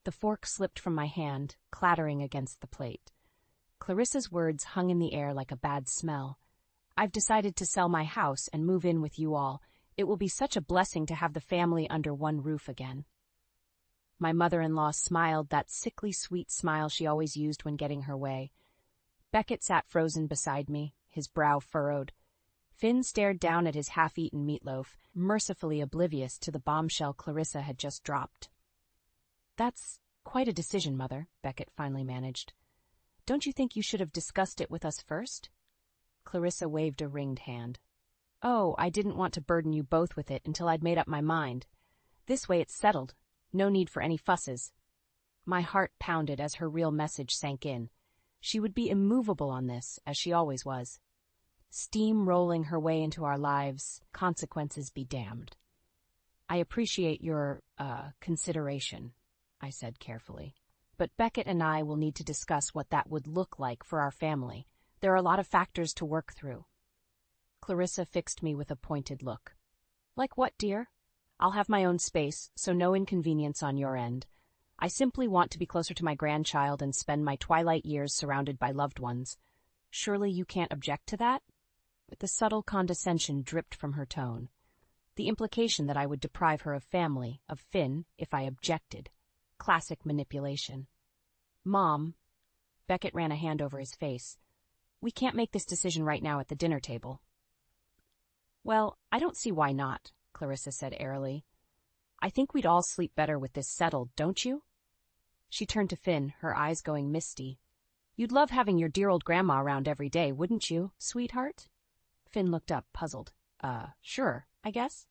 The fork slipped from my hand, clattering against the plate. Clarissa's words hung in the air like a bad smell. I've decided to sell my house and move in with you all. It will be such a blessing to have the family under one roof again. My mother-in-law smiled that sickly sweet smile she always used when getting her way. Beckett sat frozen beside me, his brow furrowed. Finn stared down at his half-eaten meatloaf, mercifully oblivious to the bombshell Clarissa had just dropped. "That's quite a decision, Mother," Beckett finally managed. "Don't you think you should have discussed it with us first?" Clarissa waved a ringed hand. "Oh, I didn't want to burden you both with it until I'd made up my mind. This way it's settled. No need for any fusses." My heart pounded as her real message sank in. She would be immovable on this, as she always was. Steam rolling her way into our lives, consequences be damned. "I appreciate your, consideration," I said carefully. "But Beckett and I will need to discuss what that would look like for our family. There are a lot of factors to work through." Clarissa fixed me with a pointed look. "Like what, dear?" "I'll have my own space, so no inconvenience on your end. I simply want to be closer to my grandchild and spend my twilight years surrounded by loved ones. Surely you can't object to that?" The subtle condescension dripped from her tone. The implication that I would deprive her of family, of Finn, if I objected. Classic manipulation. "Mom," Beckett ran a hand over his face, "we can't make this decision right now at the dinner table." "Well, I don't see why not," Clarissa said airily. "I think we'd all sleep better with this settled, don't you?" She turned to Finn, her eyes going misty. "You'd love having your dear old grandma around every day, wouldn't you, sweetheart?" Finn looked up, puzzled. Sure, I guess."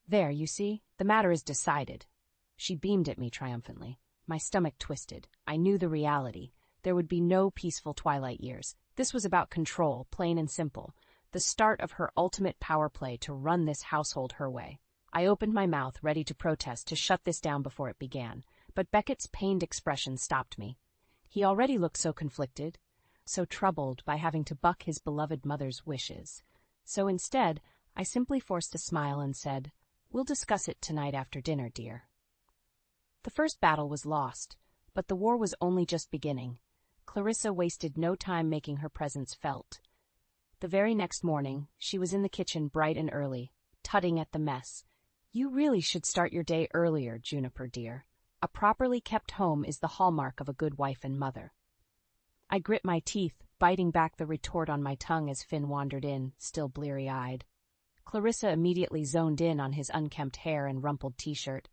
"There, you see, the matter is decided." She beamed at me triumphantly. My stomach twisted. I knew the reality. There would be no peaceful twilight years. This was about control, plain and simple. The start of her ultimate power play to run this household her way. I opened my mouth, ready to protest, to shut this down before it began. But Beckett's pained expression stopped me. He already looked so conflicted, so troubled by having to buck his beloved mother's wishes. So instead, I simply forced a smile and said, "We'll discuss it tonight after dinner, dear." The first battle was lost, but the war was only just beginning. Clarissa wasted no time making her presence felt. The very next morning, she was in the kitchen bright and early, tutting at the mess. "You really should start your day earlier, Juniper dear. A properly kept home is the hallmark of a good wife and mother." I grit my teeth, biting back the retort on my tongue as Finn wandered in, still bleary-eyed. Clarissa immediately zoned in on his unkempt hair and rumpled t-shirt.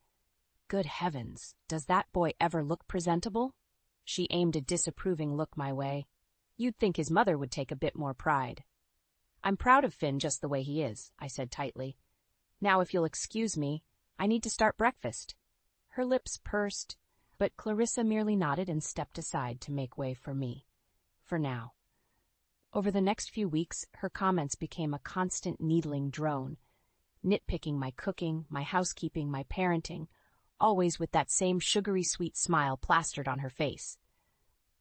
"Good heavens, does that boy ever look presentable?" She aimed a disapproving look my way. "You'd think his mother would take a bit more pride." "I'm proud of Finn just the way he is," I said tightly. "Now, if you'll excuse me, I need to start breakfast." Her lips pursed, but Clarissa merely nodded and stepped aside to make way for me. For now. Over the next few weeks, her comments became a constant needling drone, nitpicking my cooking, my housekeeping, my parenting, always with that same sugary sweet smile plastered on her face.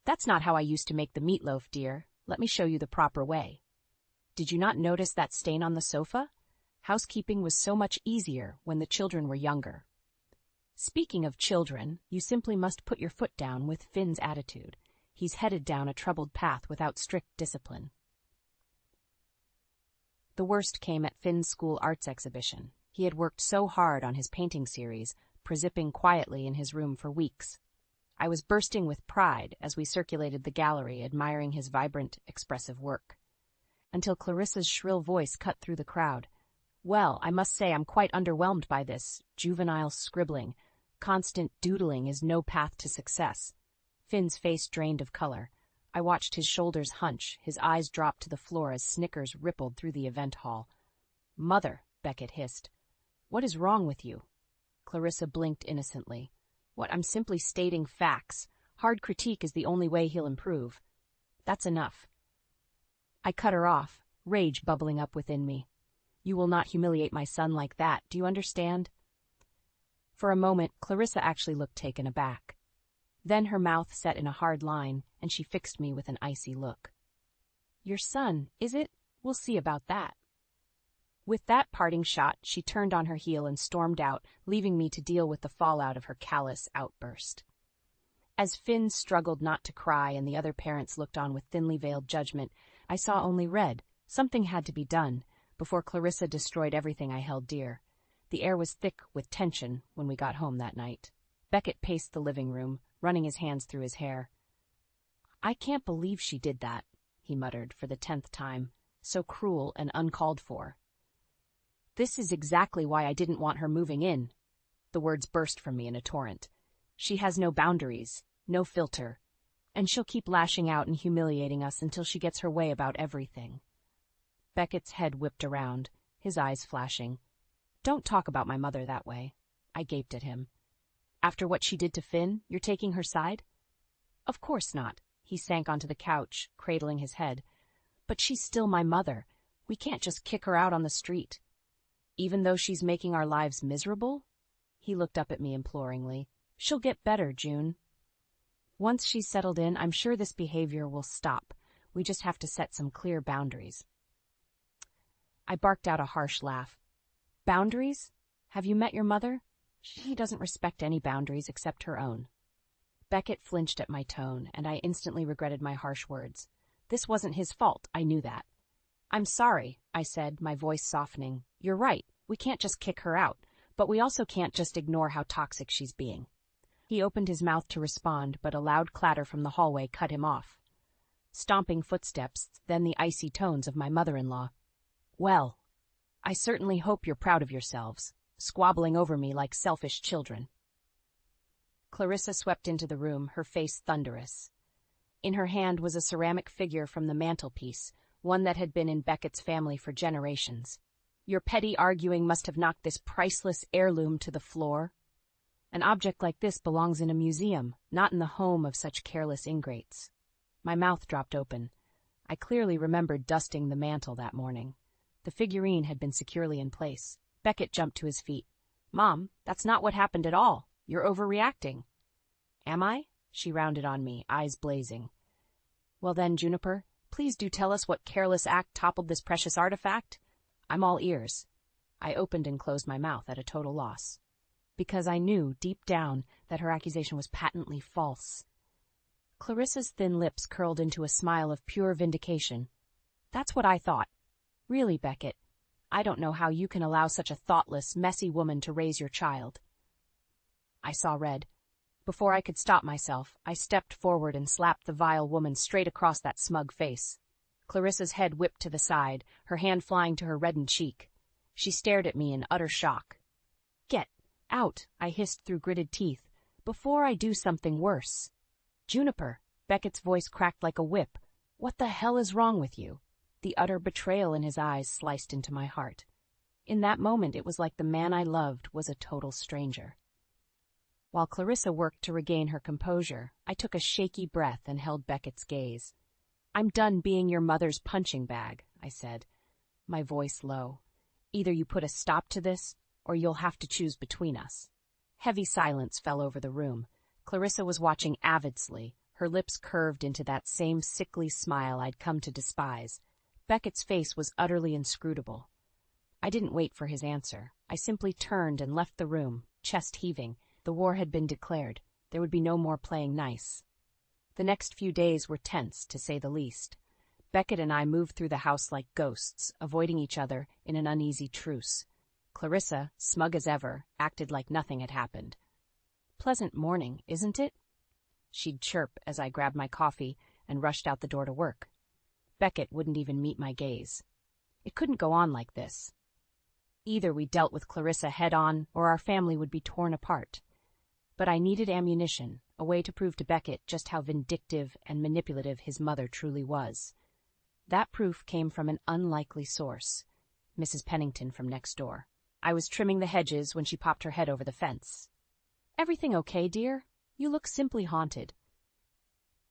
"That's not how I used to make the meatloaf, dear. Let me show you the proper way. Did you not notice that stain on the sofa? Housekeeping was so much easier when the children were younger." Speaking of children, you simply must put your foot down with Finn's attitude. He's headed down a troubled path without strict discipline. The worst came at Finn's school arts exhibition. He had worked so hard on his painting series, prezipping quietly in his room for weeks. I was bursting with pride as we circulated the gallery, admiring his vibrant, expressive work. Until Clarissa's shrill voice cut through the crowd. "Well, I must say I'm quite underwhelmed by this juvenile scribbling. Constant doodling is no path to success." Finn's face drained of color. I watched his shoulders hunch, his eyes drop to the floor as snickers rippled through the event hall. "Mother," Beckett hissed, "what is wrong with you?" Clarissa blinked innocently. "What, I'm simply stating facts. Hard critique is the only way he'll improve." "That's enough." I cut her off, rage bubbling up within me. "You will not humiliate my son like that, do you understand?" For a moment, Clarissa actually looked taken aback. Then her mouth set in a hard line, and she fixed me with an icy look. "Your son, is it? We'll see about that." With that parting shot, she turned on her heel and stormed out, leaving me to deal with the fallout of her callous outburst. As Finn struggled not to cry and the other parents looked on with thinly veiled judgment, I saw only red. Something had to be done before Clarissa destroyed everything I held dear. The air was thick with tension when we got home that night. Beckett paced the living room, running his hands through his hair. "I can't believe she did that," he muttered for the 10th time. "So cruel and uncalled for." "This is exactly why I didn't want her moving in." The words burst from me in a torrent. "She has no boundaries, no filter, and she'll keep lashing out and humiliating us until she gets her way about everything." Beckett's head whipped around, his eyes flashing. "Don't talk about my mother that way." I gaped at him. "After what she did to Finn, you're taking her side?" "Of course not." He sank onto the couch, cradling his head. "But she's still my mother. We can't just kick her out on the street." "Even though she's making our lives miserable?" He looked up at me imploringly. "She'll get better, June. Once she's settled in, I'm sure this behavior will stop. We just have to set some clear boundaries." I barked out a harsh laugh. "Boundaries? Have you met your mother? She doesn't respect any boundaries except her own." Beckett flinched at my tone, and I instantly regretted my harsh words. This wasn't his fault, I knew that. "I'm sorry," I said, my voice softening. "You're right, we can't just kick her out, but we also can't just ignore how toxic she's being." He opened his mouth to respond, but a loud clatter from the hallway cut him off. Stomping footsteps, then the icy tones of my mother-in-law. "Well, I certainly hope you're proud of yourselves, squabbling over me like selfish children." Clarissa swept into the room, her face thunderous. In her hand was a ceramic figure from the mantelpiece, one that had been in Beckett's family for generations. "Your petty arguing must have knocked this priceless heirloom to the floor. An object like this belongs in a museum, not in the home of such careless ingrates." My mouth dropped open. I clearly remembered dusting the mantel that morning. The figurine had been securely in place. Beckett jumped to his feet. "Mom, that's not what happened at all. You're overreacting." "Am I?" She rounded on me, eyes blazing. "Well then, Juniper, please do tell us what careless act toppled this precious artifact. I'm all ears." I opened and closed my mouth at a total loss, because I knew, deep down, that her accusation was patently false. Clarissa's thin lips curled into a smile of pure vindication. "That's what I thought. Really, Beckett, I don't know how you can allow such a thoughtless, messy woman to raise your child." I saw red. Before I could stop myself, I stepped forward and slapped the vile woman straight across that smug face. Clarissa's head whipped to the side, her hand flying to her reddened cheek. She stared at me in utter shock. "Get out," I hissed through gritted teeth, "before I do something worse." "Juniper," Beckett's voice cracked like a whip. "What the hell is wrong with you?" The utter betrayal in his eyes sliced into my heart. In that moment, it was like the man I loved was a total stranger. While Clarissa worked to regain her composure, I took a shaky breath and held Beckett's gaze. "I'm done being your mother's punching bag," I said, my voice low. "Either you put a stop to this, or you'll have to choose between us." Heavy silence fell over the room. Clarissa was watching avidly, her lips curved into that same sickly smile I'd come to despise. Beckett's face was utterly inscrutable. I didn't wait for his answer. I simply turned and left the room, chest heaving. The war had been declared. There would be no more playing nice. The next few days were tense, to say the least. Beckett and I moved through the house like ghosts, avoiding each other in an uneasy truce. Clarissa, smug as ever, acted like nothing had happened. "Pleasant morning, isn't it?" She'd chirp as I grabbed my coffee and rushed out the door to work. Beckett wouldn't even meet my gaze. It couldn't go on like this. Either we dealt with Clarissa head-on, or our family would be torn apart. But I needed ammunition, a way to prove to Beckett just how vindictive and manipulative his mother truly was. That proof came from an unlikely source, Mrs. Pennington from next door. I was trimming the hedges when she popped her head over the fence. "Everything okay, dear? You look simply haunted."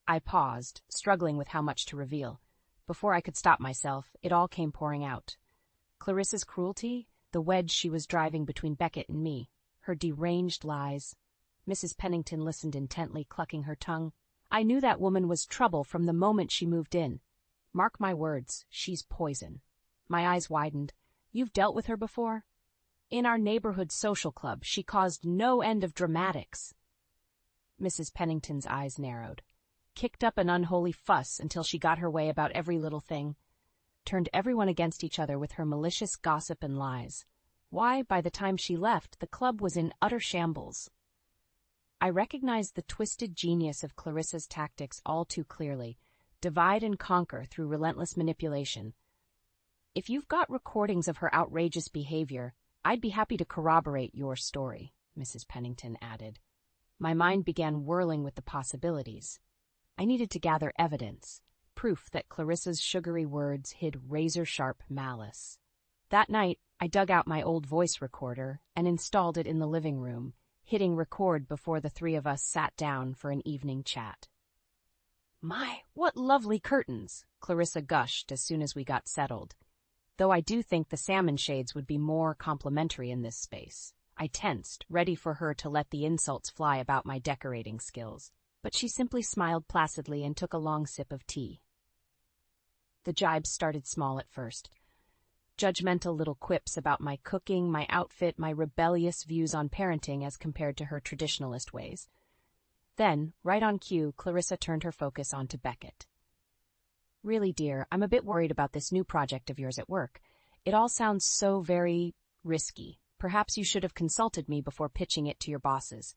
I paused, struggling with how much to reveal. Before I could stop myself, it all came pouring out. Clarissa's cruelty, the wedge she was driving between Beckett and me, her deranged lies. Mrs. Pennington listened intently, clucking her tongue. "I knew that woman was trouble from the moment she moved in. Mark my words, she's poison." My eyes widened. You've dealt with her before? In our neighborhood social club, she caused no end of dramatics. Mrs. Pennington's eyes narrowed. Kicked up an unholy fuss until she got her way about every little thing. Turned everyone against each other with her malicious gossip and lies. Why, by the time she left, the club was in utter shambles. I recognized the twisted genius of Clarissa's tactics all too clearly. Divide and conquer through relentless manipulation. If you've got recordings of her outrageous behavior, I'd be happy to corroborate your story, Mrs. Pennington added. My mind began whirling with the possibilities. I needed to gather evidence, proof that Clarissa's sugary words hid razor-sharp malice. That night, I dug out my old voice recorder and installed it in the living room, hitting record before the three of us sat down for an evening chat. My, what lovely curtains, Clarissa gushed as soon as we got settled. Though I do think the salmon shades would be more complimentary in this space. I tensed, ready for her to let the insults fly about my decorating skills, but she simply smiled placidly and took a long sip of tea. The jibes started small at first. Judgmental little quips about my cooking, my outfit, my rebellious views on parenting as compared to her traditionalist ways. Then, right on cue, Clarissa turned her focus onto Beckett. Really, dear, I'm a bit worried about this new project of yours at work. It all sounds so very risky. Perhaps you should have consulted me before pitching it to your bosses.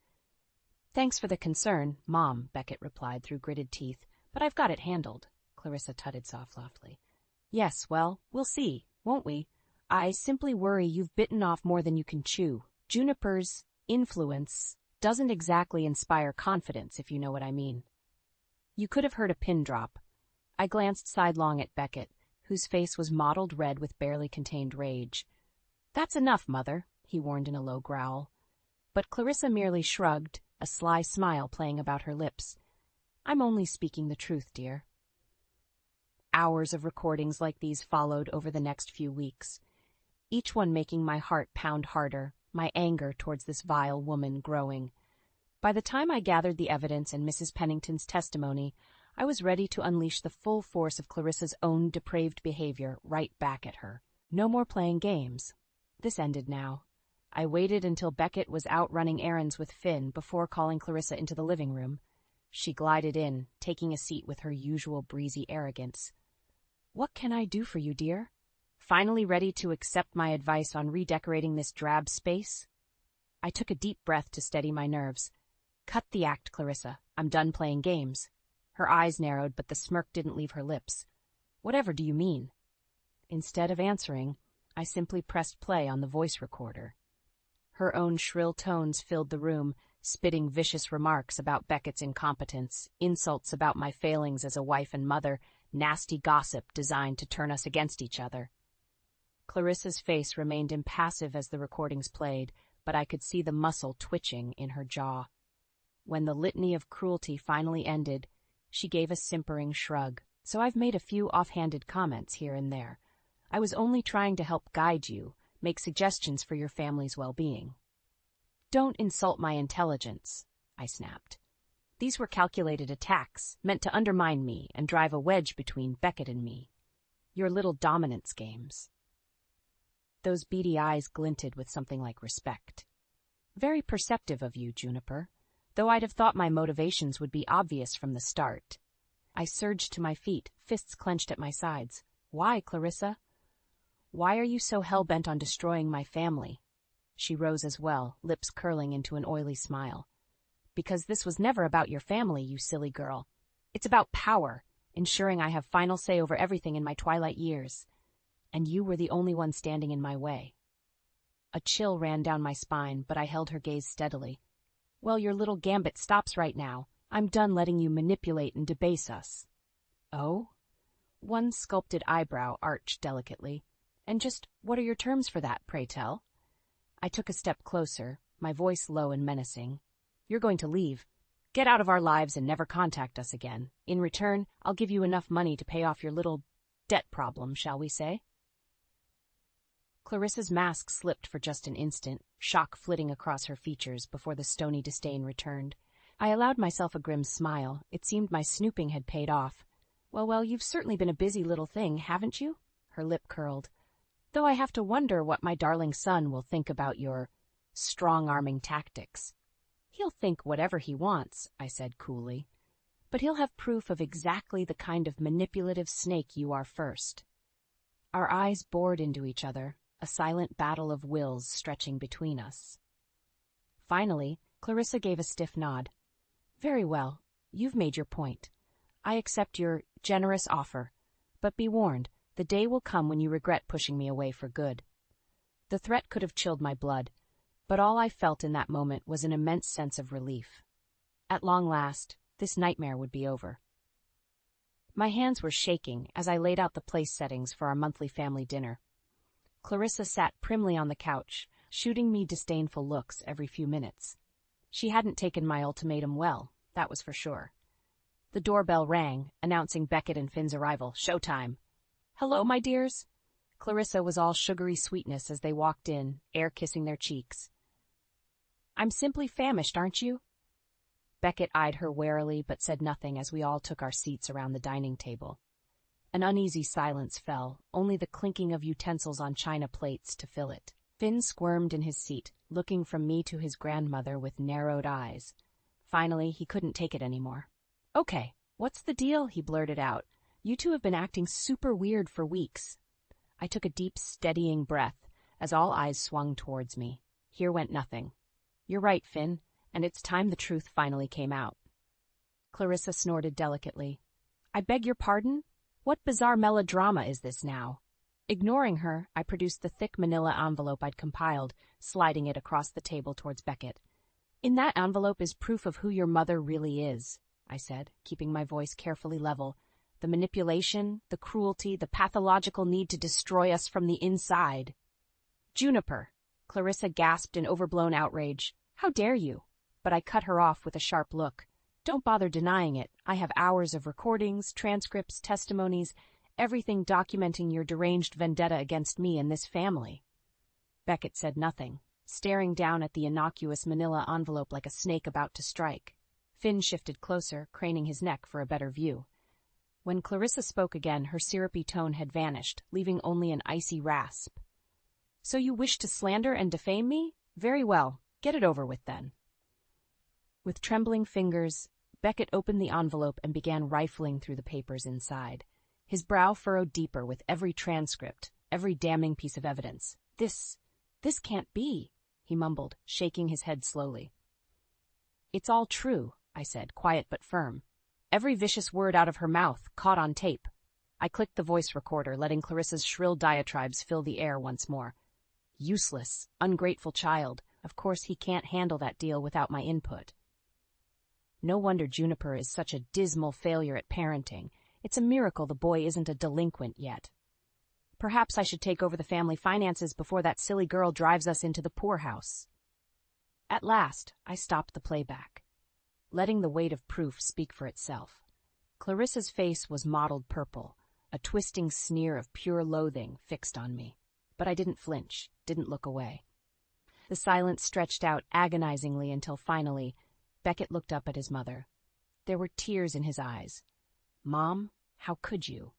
Thanks for the concern, Mom, Beckett replied through gritted teeth, but I've got it handled, Clarissa tutted softly. Yes, well, we'll see, won't we? I simply worry you've bitten off more than you can chew. Juniper's influence doesn't exactly inspire confidence, if you know what I mean. You could have heard a pin drop. I glanced sidelong at Beckett, whose face was mottled red with barely contained rage. That's enough, Mother, he warned in a low growl. But Clarissa merely shrugged, a sly smile playing about her lips. I'm only speaking the truth, dear. Hours of recordings like these followed over the next few weeks, each one making my heart pound harder, my anger towards this vile woman growing. By the time I gathered the evidence and Mrs. Pennington's testimony, I was ready to unleash the full force of Clarissa's own depraved behavior right back at her. No more playing games. This ended now. I waited until Beckett was out running errands with Finn before calling Clarissa into the living room. She glided in, taking a seat with her usual breezy arrogance. What can I do for you, dear? Finally ready to accept my advice on redecorating this drab space? I took a deep breath to steady my nerves. Cut the act, Clarissa. I'm done playing games. Her eyes narrowed, but the smirk didn't leave her lips. Whatever do you mean? Instead of answering, I simply pressed play on the voice recorder. Her own shrill tones filled the room, spitting vicious remarks about Beckett's incompetence, insults about my failings as a wife and mother, nasty gossip designed to turn us against each other. Clarissa's face remained impassive as the recordings played, but I could see the muscle twitching in her jaw. When the litany of cruelty finally ended, she gave a simpering shrug. So I've made a few offhanded comments here and there. I was only trying to help guide you, make suggestions for your family's well-being. Don't insult my intelligence, I snapped. These were calculated attacks, meant to undermine me and drive a wedge between Beckett and me. Your little dominance games. Those beady eyes glinted with something like respect. Very perceptive of you, Juniper, though I'd have thought my motivations would be obvious from the start. I surged to my feet, fists clenched at my sides. Why, Clarissa? Why are you so hell-bent on destroying my family? She rose as well, lips curling into an oily smile. Because this was never about your family, you silly girl. It's about power, ensuring I have final say over everything in my twilight years. And you were the only one standing in my way. A chill ran down my spine, but I held her gaze steadily. Well, your little gambit stops right now. I'm done letting you manipulate and debase us. Oh? One sculpted eyebrow arched delicately. And just what are your terms for that, pray tell? I took a step closer, my voice low and menacing. You're going to leave. Get out of our lives and never contact us again. In return, I'll give you enough money to pay off your little debt problem, shall we say? Clarissa's mask slipped for just an instant, shock flitting across her features before the stony disdain returned. I allowed myself a grim smile. It seemed my snooping had paid off. Well, you've certainly been a busy little thing, haven't you? Her lip curled. though I have to wonder what my darling son will think about your strong-arming tactics. He'll think whatever he wants, I said coolly, but he'll have proof of exactly the kind of manipulative snake you are first. Our eyes bored into each other, a silent battle of wills stretching between us. Finally, Clarissa gave a stiff nod. Very well, you've made your point. I accept your generous offer, but be warned, the day will come when you regret pushing me away for good. The threat could have chilled my blood, but all I felt in that moment was an immense sense of relief. At long last, this nightmare would be over. My hands were shaking as I laid out the place settings for our monthly family dinner. Clarissa sat primly on the couch, shooting me disdainful looks every few minutes. She hadn't taken my ultimatum well, that was for sure. The doorbell rang, announcing Beckett and Finn's arrival. Showtime. Hello, my dears. Clarissa was all sugary sweetness as they walked in, air kissing their cheeks. I'm simply famished, aren't you? Beckett eyed her warily but said nothing as we all took our seats around the dining table. An uneasy silence fell, only the clinking of utensils on china plates to fill it. Finn squirmed in his seat, looking from me to his grandmother with narrowed eyes. Finally, he couldn't take it anymore. Okay, what's the deal? He blurted out. You two have been acting super weird for weeks. I took a deep, steadying breath as all eyes swung towards me. Here went nothing. You're right, Finn, and it's time the truth finally came out. Clarissa snorted delicately. I beg your pardon? What bizarre melodrama is this now? Ignoring her, I produced the thick manila envelope I'd compiled, sliding it across the table towards Beckett. In that envelope is proof of who your mother really is, I said, keeping my voice carefully level. The manipulation, the cruelty, the pathological need to destroy us from the inside. Juniper! Clarissa gasped in overblown outrage. How dare you? But I cut her off with a sharp look. Don't bother denying it. I have hours of recordings, transcripts, testimonies, everything documenting your deranged vendetta against me and this family. Beckett said nothing, staring down at the innocuous manila envelope like a snake about to strike. Finn shifted closer, craning his neck for a better view. When Clarissa spoke again, her syrupy tone had vanished, leaving only an icy rasp. So you wish to slander and defame me? Very well. Get it over with, then. With trembling fingers, Beckett opened the envelope and began rifling through the papers inside. His brow furrowed deeper with every transcript, every damning piece of evidence. This can't be, he mumbled, shaking his head slowly. It's all true, I said, quiet but firm. Every vicious word out of her mouth, caught on tape. I clicked the voice recorder, letting Clarissa's shrill diatribes fill the air once more. Useless, ungrateful child. Of course he can't handle that deal without my input. No wonder Juniper is such a dismal failure at parenting. It's a miracle the boy isn't a delinquent yet. Perhaps I should take over the family finances before that silly girl drives us into the poorhouse. At last, I stopped the playback, letting the weight of proof speak for itself. Clarissa's face was mottled purple, a twisting sneer of pure loathing fixed on me. But I didn't flinch, didn't look away. The silence stretched out agonizingly until finally, Beckett looked up at his mother. There were tears in his eyes. Mom, how could you?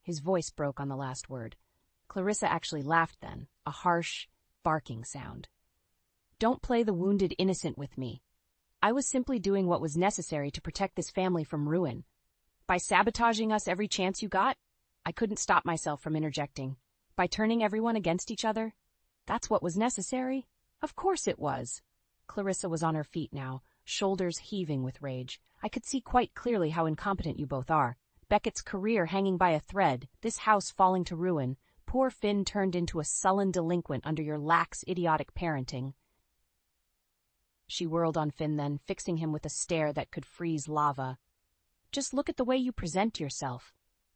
His voice broke on the last word. Clarissa actually laughed then, a harsh, barking sound. Don't play the wounded innocent with me. I was simply doing what was necessary to protect this family from ruin. By sabotaging us every chance you got, I couldn't stop myself from interjecting. By turning everyone against each other, that's what was necessary? Of course it was. Clarissa was on her feet now, shoulders heaving with rage. I could see quite clearly how incompetent you both are. Beckett's career hanging by a thread, this house falling to ruin, poor Finn turned into a sullen delinquent under your lax, idiotic parenting. She whirled on Finn then, fixing him with a stare that could freeze lava. Just look at the way you present yourself.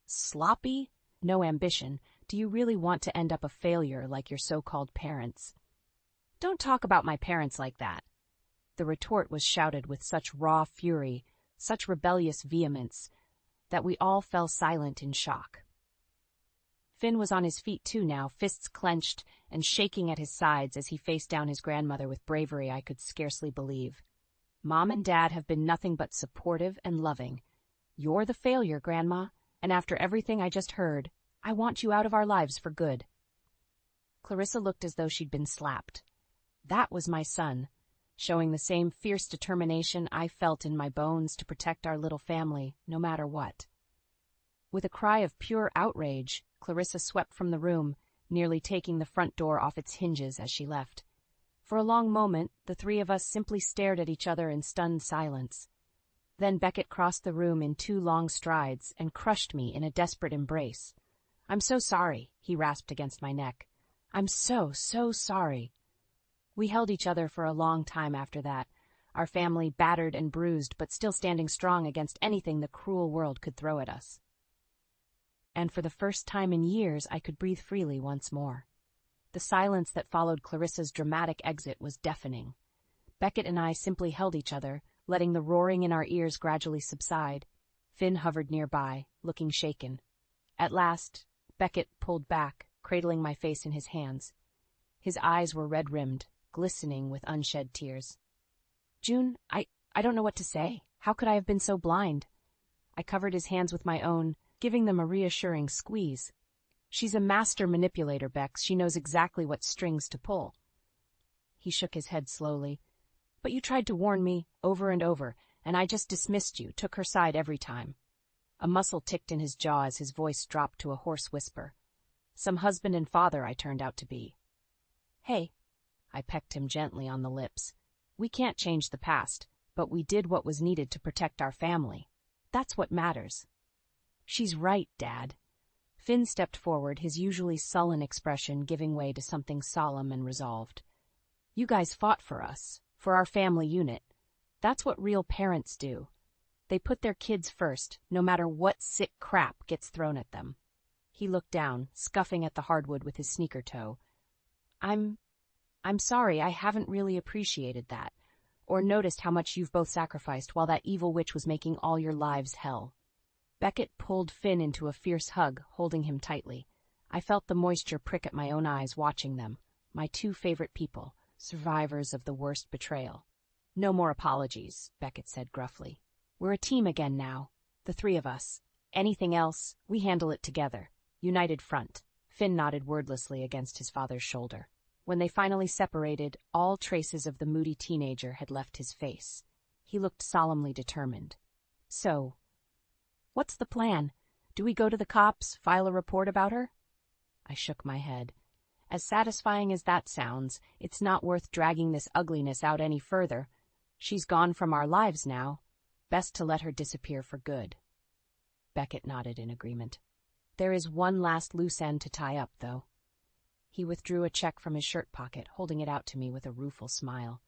Sloppy? No ambition. Do you really want to end up a failure like your so-called parents? Don't talk about my parents like that. The retort was shouted with such raw fury, such rebellious vehemence, that we all fell silent in shock. Finn was on his feet too now, fists clenched and shaking at his sides as he faced down his grandmother with bravery I could scarcely believe. Mom and Dad have been nothing but supportive and loving. You're the failure, Grandma, and after everything I just heard, I want you out of our lives for good. Clarissa looked as though she'd been slapped. That was my son, showing the same fierce determination I felt in my bones to protect our little family, no matter what. With a cry of pure outrage, Clarissa swept from the room, nearly taking the front door off its hinges as she left. For a long moment, the three of us simply stared at each other in stunned silence. Then Beckett crossed the room in 2 long strides and crushed me in a desperate embrace. "I'm so sorry," he rasped against my neck. "I'm so sorry." We held each other for a long time after that, our family battered and bruised but still standing strong against anything the cruel world could throw at us. And for the first time in years, I could breathe freely once more. The silence that followed Clarissa's dramatic exit was deafening. Beckett and I simply held each other, letting the roaring in our ears gradually subside. Finn hovered nearby, looking shaken. At last, Beckett pulled back, cradling my face in his hands. His eyes were red-rimmed, glistening with unshed tears. "June, I don't know what to say. How could I have been so blind?" I covered his hands with my own, giving them a reassuring squeeze. "She's a master manipulator, Bex. She knows exactly what strings to pull." He shook his head slowly. "But you tried to warn me, over and over, and I just dismissed you, took her side every time." A muscle ticked in his jaw as his voice dropped to a hoarse whisper. "Some husband and father I turned out to be." "Hey," I pecked him gently on the lips. "We can't change the past, but we did what was needed to protect our family. That's what matters." "She's right, Dad." Finn stepped forward, his usually sullen expression giving way to something solemn and resolved. "You guys fought for us, for our family unit. That's what real parents do. They put their kids first, no matter what sick crap gets thrown at them." He looked down, scuffing at the hardwood with his sneaker toe. I'm sorry, I haven't really appreciated that, or noticed how much you've both sacrificed while that evil witch was making all your lives hell." Beckett pulled Finn into a fierce hug, holding him tightly. I felt the moisture prick at my own eyes watching them, my 2 favorite people, survivors of the worst betrayal. "No more apologies," Beckett said gruffly. "We're a team again now, the 3 of us. Anything else, we handle it together. United front." Finn nodded wordlessly against his father's shoulder. When they finally separated, all traces of the moody teenager had left his face. He looked solemnly determined. "So, what's the plan? Do we go to the cops, file a report about her?" I shook my head. As satisfying as that sounds, it's not worth dragging this ugliness out any further. She's gone from our lives now. Best to let her disappear for good. Beckett nodded in agreement. "There is one last loose end to tie up, though." He withdrew a check from his shirt pocket, holding it out to me with a rueful smile.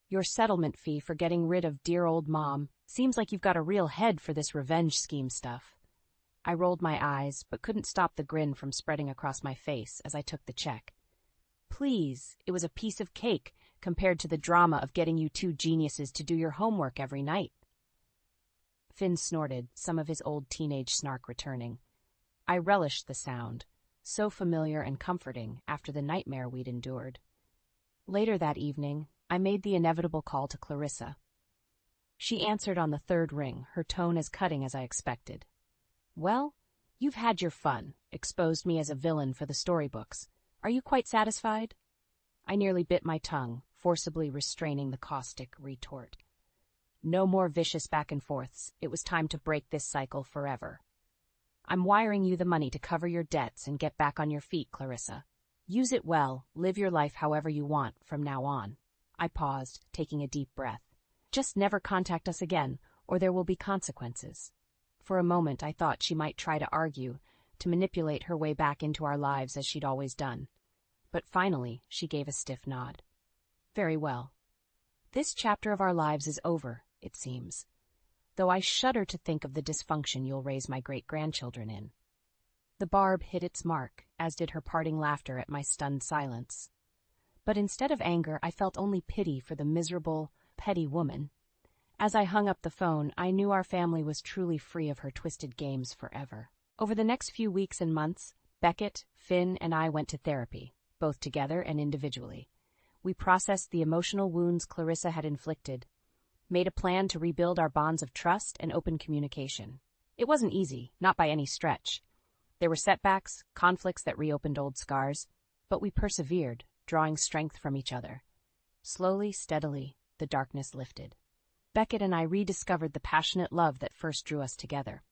"Your settlement fee for getting rid of dear old Mom. Seems like you've got a real head for this revenge scheme stuff." I rolled my eyes, but couldn't stop the grin from spreading across my face as I took the check. "Please, it was a piece of cake compared to the drama of getting you 2 geniuses to do your homework every night." Finn snorted, some of his old teenage snark returning. I relished the sound, so familiar and comforting after the nightmare we'd endured. Later that evening, I made the inevitable call to Clarissa. She answered on the 3rd ring, her tone as cutting as I expected. "Well, you've had your fun, exposed me as a villain for the storybooks. Are you quite satisfied?" I nearly bit my tongue, forcibly restraining the caustic retort. No more vicious back and forths. It was time to break this cycle forever. "I'm wiring you the money to cover your debts and get back on your feet, Clarissa. Use it well, live your life however you want from now on." I paused, taking a deep breath. "Just never contact us again, or there will be consequences." For a moment I thought she might try to argue, to manipulate her way back into our lives as she'd always done. But finally she gave a stiff nod. "Very well. This chapter of our lives is over, it seems. Though I shudder to think of the dysfunction you'll raise my great-grandchildren in." The barb hit its mark, as did her parting laughter at my stunned silence. But instead of anger, I felt only pity for the miserable, petty woman. As I hung up the phone, I knew our family was truly free of her twisted games forever. Over the next few weeks and months, Beckett, Finn, and I went to therapy, both together and individually. We processed the emotional wounds Clarissa had inflicted, made a plan to rebuild our bonds of trust and open communication. It wasn't easy, not by any stretch. There were setbacks, conflicts that reopened old scars, But we persevered, drawing strength from each other. Slowly, steadily, the darkness lifted. Beckett and I rediscovered the passionate love that first drew us together.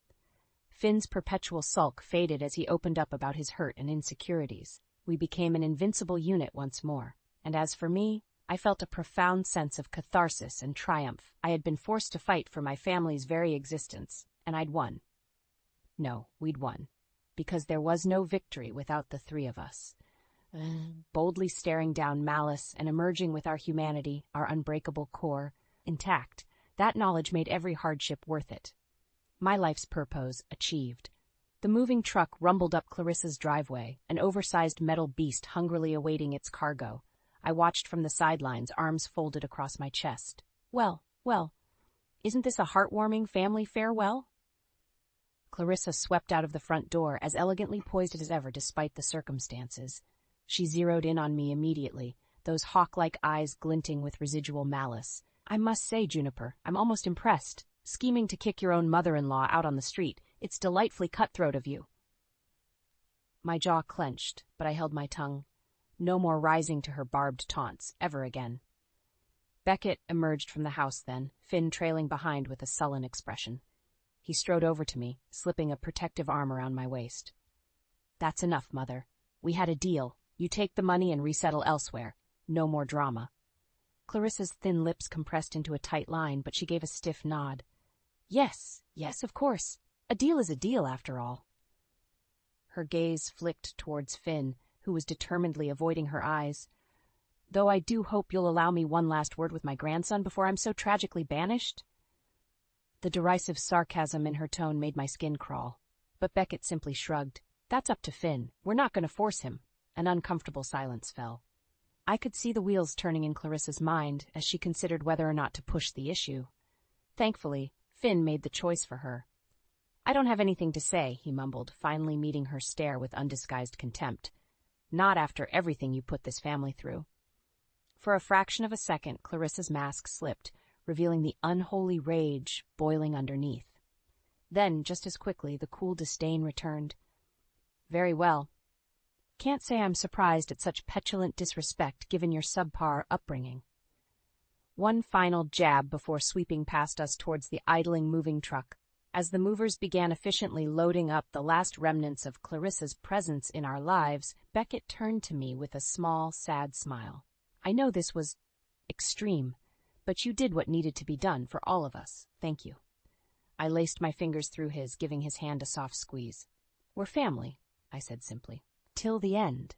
Finn's perpetual sulk faded as he opened up about his hurt and insecurities. We became an invincible unit once more. And as for me, I felt a profound sense of catharsis and triumph. I had been forced to fight for my family's very existence, and I'd won. No, we'd won. Because there was no victory without the three of us. Boldly staring down malice and emerging with our humanity, our unbreakable core, intact, that knowledge made every hardship worth it. My life's purpose achieved. The moving truck rumbled up Clarissa's driveway, an oversized metal beast hungrily awaiting its cargo. I watched from the sidelines, arms folded across my chest. Well, isn't this a heartwarming family farewell? Clarissa swept out of the front door, as elegantly poised as ever despite the circumstances. She zeroed in on me immediately, those hawk-like eyes glinting with residual malice. I must say, Juniper, I'm almost impressed. Scheming to kick your own mother-in-law out on the street. It's delightfully cutthroat of you. My jaw clenched, but I held my tongue. No more rising to her barbed taunts, ever again. Beckett emerged from the house then, Finn trailing behind with a sullen expression. He strode over to me, slipping a protective arm around my waist. That's enough, Mother. We had a deal. You take the money and resettle elsewhere. No more drama. Clarissa's thin lips compressed into a tight line, but she gave a stiff nod. Yes, of course. A deal is a deal, after all. Her gaze flicked towards Finn, who was determinedly avoiding her eyes. Though I do hope you'll allow me one last word with my grandson before I'm so tragically banished. The derisive sarcasm in her tone made my skin crawl, but Beckett simply shrugged. That's up to Finn. We're not going to force him. An uncomfortable silence fell. I could see the wheels turning in Clarissa's mind as she considered whether or not to push the issue. Thankfully, Finn made the choice for her. I don't have anything to say, he mumbled, finally meeting her stare with undisguised contempt. Not after everything you put this family through. For a fraction of a second, Clarissa's mask slipped, revealing the unholy rage boiling underneath. Then, just as quickly, the cool disdain returned. Very well. Can't say I'm surprised at such petulant disrespect given your subpar upbringing. One final jab before sweeping past us towards the idling moving truck. As the movers began efficiently loading up the last remnants of Clarissa's presence in our lives, Beckett turned to me with a small, sad smile. I know this was extreme, but you did what needed to be done for all of us. Thank you. I laced my fingers through his, giving his hand a soft squeeze. We're family, I said simply. Till the end.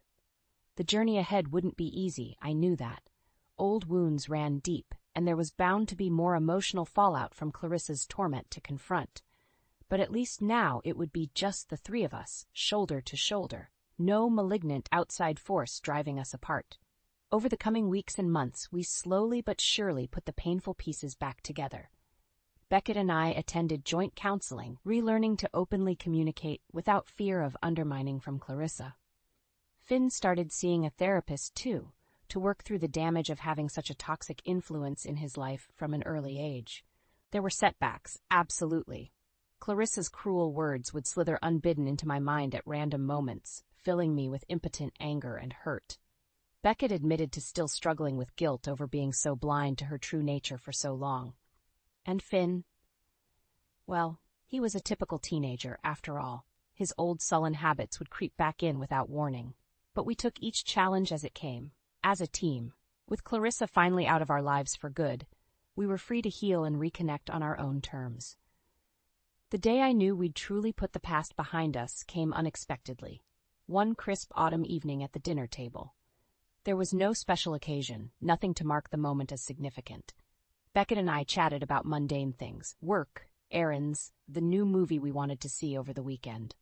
The journey ahead wouldn't be easy, I knew that. Old wounds ran deep, and there was bound to be more emotional fallout from Clarissa's torment to confront. But at least now it would be just the three of us, shoulder to shoulder. No malignant outside force driving us apart. Over the coming weeks and months, we slowly but surely put the painful pieces back together. Beckett and I attended joint counseling, relearning to openly communicate without fear of undermining from Clarissa. Finn started seeing a therapist, too, to work through the damage of having such a toxic influence in his life from an early age. There were setbacks, absolutely. Clarissa's cruel words would slither unbidden into my mind at random moments, filling me with impotent anger and hurt. Beckett admitted to still struggling with guilt over being so blind to her true nature for so long. And Finn? Well, he was a typical teenager, after all. His old sullen habits would creep back in without warning. But we took each challenge as it came, as a team. With Clarissa finally out of our lives for good, we were free to heal and reconnect on our own terms. The day I knew we'd truly put the past behind us came unexpectedly. One crisp autumn evening at the dinner table. There was no special occasion, nothing to mark the moment as significant. Beckett and I chatted about mundane things, work, errands, the new movie we wanted to see over the weekend.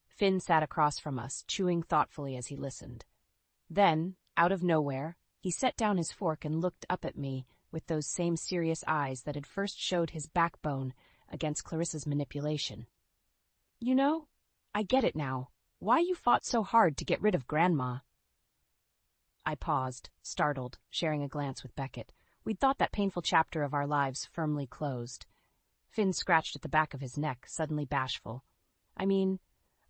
Finn sat across from us, chewing thoughtfully as he listened. Then, out of nowhere, he set down his fork and looked up at me with those same serious eyes that had first showed his backbone against Clarissa's manipulation. You know, I get it now. Why you fought so hard to get rid of Grandma. I paused, startled, sharing a glance with Beckett. We'd thought that painful chapter of our lives firmly closed. Finn scratched at the back of his neck, suddenly bashful. I mean,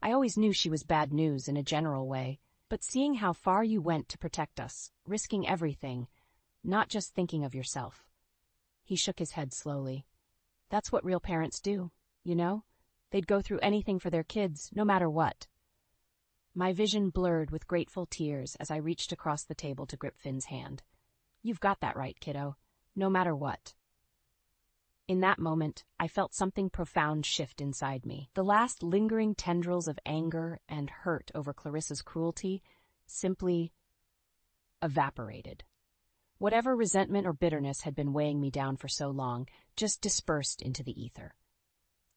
I always knew she was bad news in a general way. but seeing how far you went to protect us, risking everything, not just thinking of yourself. He shook his head slowly. That's what real parents do, you know? They'd go through anything for their kids, no matter what. My vision blurred with grateful tears as I reached across the table to grip Finn's hand. You've got that right, kiddo. No matter what. In that moment, I felt something profound shift inside me. The last lingering tendrils of anger and hurt over Clarissa's cruelty simply evaporated. Whatever resentment or bitterness had been weighing me down for so long just dispersed into the ether.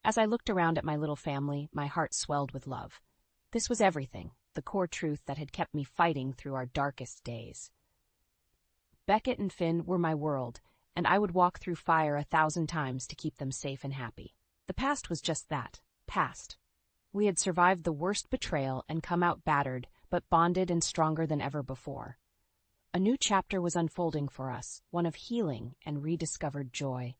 As I looked around at my little family, my heart swelled with love. This was everything, the core truth that had kept me fighting through our darkest days. Beckett and Finn were my world, and I would walk through fire 1,000 times to keep them safe and happy. The past was just that, past. We had survived the worst betrayal and come out battered, but bonded and stronger than ever before. A new chapter was unfolding for us, one of healing and rediscovered joy.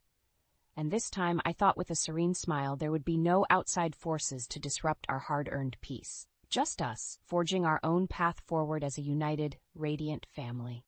And this time I thought with a serene smile there would be no outside forces to disrupt our hard-earned peace. Just us, forging our own path forward as a united, radiant family.